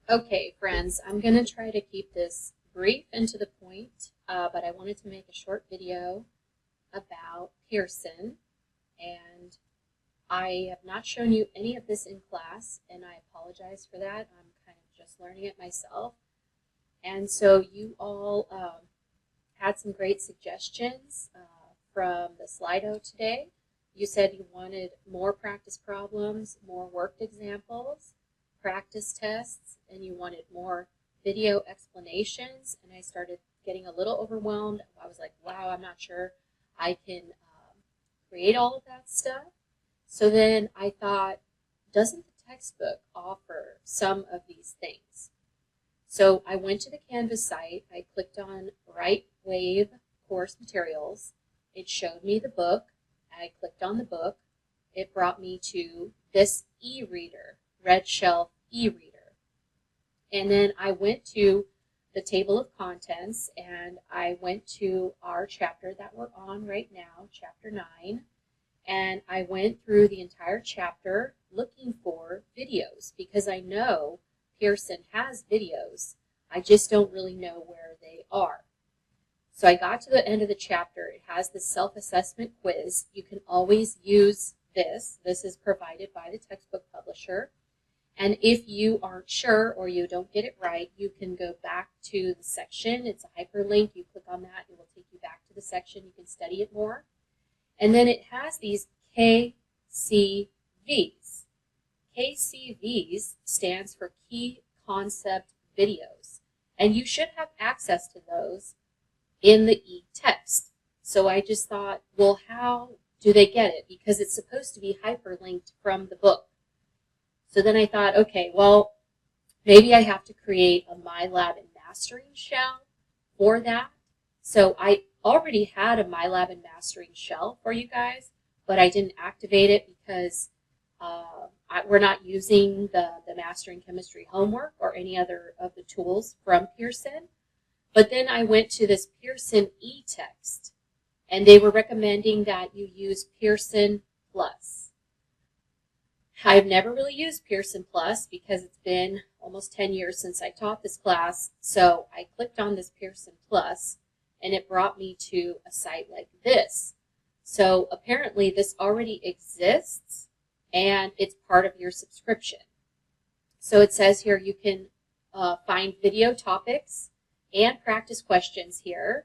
Okay, friends, I'm going to try to keep this brief and to the point, but I wanted to make a short video about Pearson, and I have not shown you any of this in class, and I apologize for that. I'm kind of just learning it myself. And so you all had some great suggestions from the Slido today. You said you wanted more practice problems, more worked examples, practice tests, and you wanted more video explanations. And I started getting a little overwhelmed. I was like, wow, I'm not sure I can create all of that stuff. So then I thought, doesn't the textbook offer some of these things? So I went to the Canvas site, I clicked on Right Wave Course Materials, it showed me the book, I clicked on the book, it brought me to this e-reader, Red Shelf e-reader. And then I went to the table of contents and I went to our chapter that we're on right now, chapter 9, and I went through the entire chapter looking for videos because I know Pearson has videos. I just don't really know where they are. So I got to the end of the chapter. It has the self-assessment quiz. You can always use this. This is provided by the textbook publisher. And if you aren't sure or you don't get it right, you can go back to the section. It's a hyperlink. You click on that, it will take you back to the section. You can study it more. And then it has these KCVs. KCVs stands for Key Concept Videos. And you should have access to those in the e-text. So I just thought, well, how do they get it? Because it's supposed to be hyperlinked from the book. So then I thought, okay, well, maybe I have to create a MyLab and Mastering shell for that. So I already had a MyLab and Mastering shell for you guys, but I didn't activate it because we're not using the Mastering Chemistry homework or any other of the tools from Pearson. But then I went to this Pearson e-text, and they were recommending that you use Pearson Plus. I've never really used Pearson Plus because it's been almost 10 years since I taught this class, so I clicked on this Pearson Plus, and it brought me to a site like this. So apparently this already exists, and it's part of your subscription. So it says here you can find video topics and practice questions here.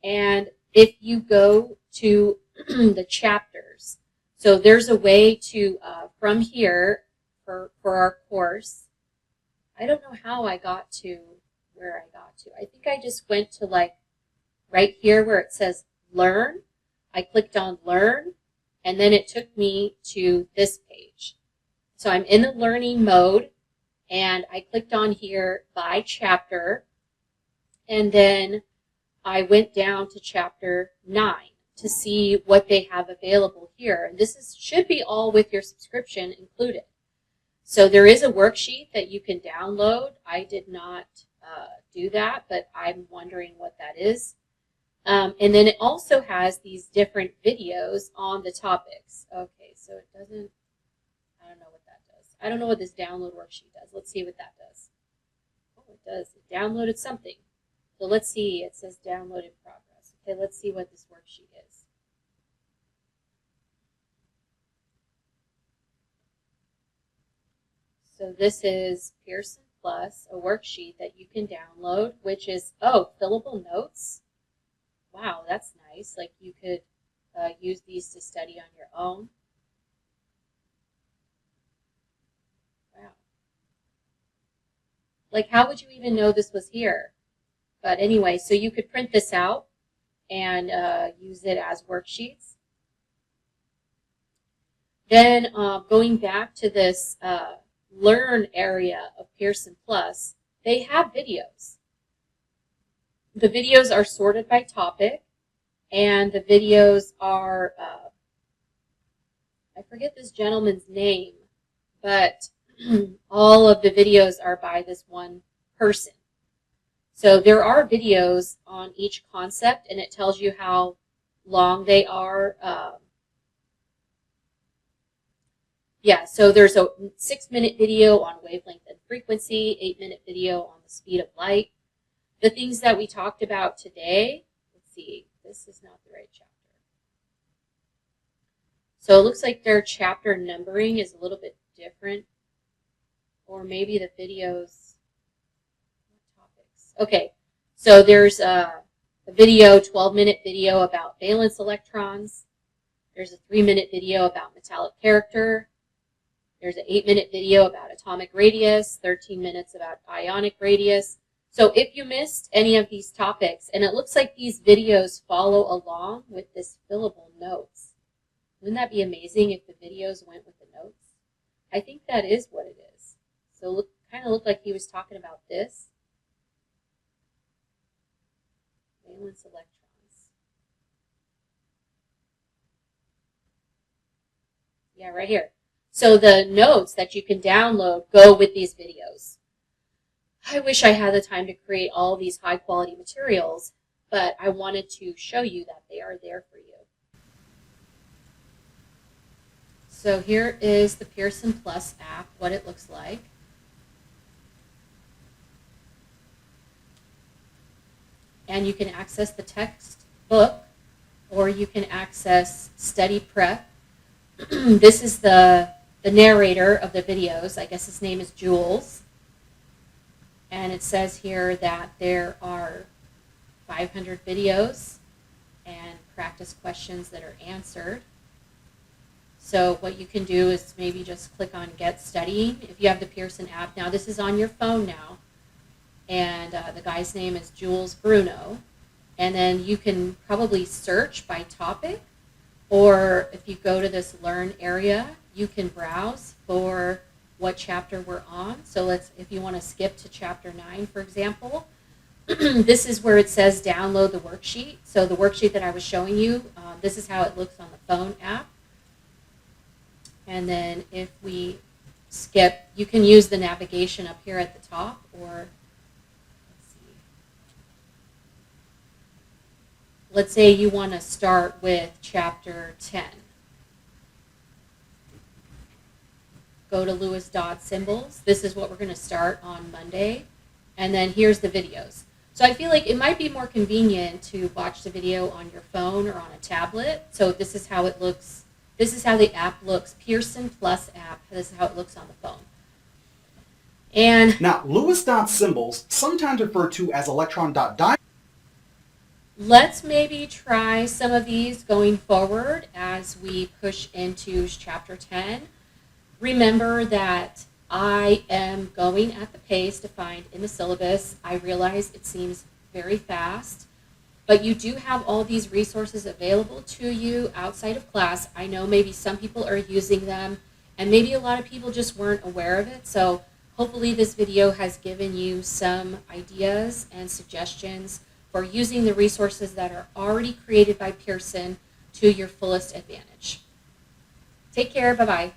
And if you go to the chapters, so there's a way to, from here, for our course, I don't know how I got to where I got to. I think I just went to like right here where it says Learn. I clicked on Learn, and then it took me to this page. So I'm in the learning mode, and I clicked on here by chapter, and then I went down to chapter 9 to see what they have available here. And this should be all with your subscription included. So there is a worksheet that you can download. I did not do that, but I'm wondering what that is. And then it also has these different videos on the topics. Okay, so it doesn't, I don't know what that does. I don't know what this download worksheet does. Let's see what that does. Oh, it does. It downloaded something. So let's see. It says download in progress. Okay, let's see what this worksheet is. So this is Pearson Plus, a worksheet that you can download, which is, oh, fillable notes. Wow, that's nice. Like you could use these to study on your own. Wow. Like how would you even know this was here? But anyway, so you could print this out and use it as worksheets. Then going back to this Learn area of Pearson Plus, they have videos. The videos are sorted by topic, and the videos are, I forget this gentleman's name, but all of the videos are by this one person. So there are videos on each concept, and it tells you how long they are. Yeah, so there's a 6-minute video on wavelength and frequency, 8-minute video on the speed of light. The things that we talked about today, let's see, this is not the right chapter. So it looks like their chapter numbering is a little bit different, or maybe the videos, topics. Okay, so there's a video, 12-minute video about valence electrons. There's a 3-minute video about metallic character. There's an 8-minute video about atomic radius, 13 minutes about ionic radius. So if you missed any of these topics, and it looks like these videos follow along with this fillable notes. Wouldn't that be amazing if the videos went with the notes? I think that is what it is. So kind of looked like he was talking about this. Valence electrons. Yeah, right here. So the notes that you can download go with these videos. I wish I had the time to create all these high quality materials, but I wanted to show you that they are there for you. So here is the Pearson Plus app, what it looks like. And you can access the textbook, or you can access study prep. This is the narrator of the videos. I guess his name is Jules. And it says here that there are 500 videos and practice questions that are answered. So what you can do is maybe just click on Get Studying if you have the Pearson app. Now this is on your phone now. And the guy's name is Jules Bruno. And then you can probably search by topic. Or if you go to this Learn area, you can browse for what chapter we're on. So if you want to skip to chapter 9, for example, this is where it says download the worksheet. So the worksheet that I was showing you, this is how it looks on the phone app. And then if we skip, you can use the navigation up here at the top, or let's say you want to start with chapter 10. Go to Lewis dot symbols. This is what we're going to start on Monday. And then here's the videos. So I feel like it might be more convenient to watch the video on your phone or on a tablet. So this is how it looks. This is how the app looks. Pearson Plus app. This is how it looks on the phone. And now, Lewis dot symbols, sometimes referred to as electron dot diagram. Let's maybe try some of these going forward as we push into chapter 10. Remember that I am going at the pace defined in the syllabus. I realize it seems very fast, but you do have all these resources available to you outside of class. I know maybe some people are using them, and maybe a lot of people just weren't aware of it. So hopefully this video has given you some ideas and suggestions for using the resources that are already created by Pearson to your fullest advantage. Take care. Bye-bye.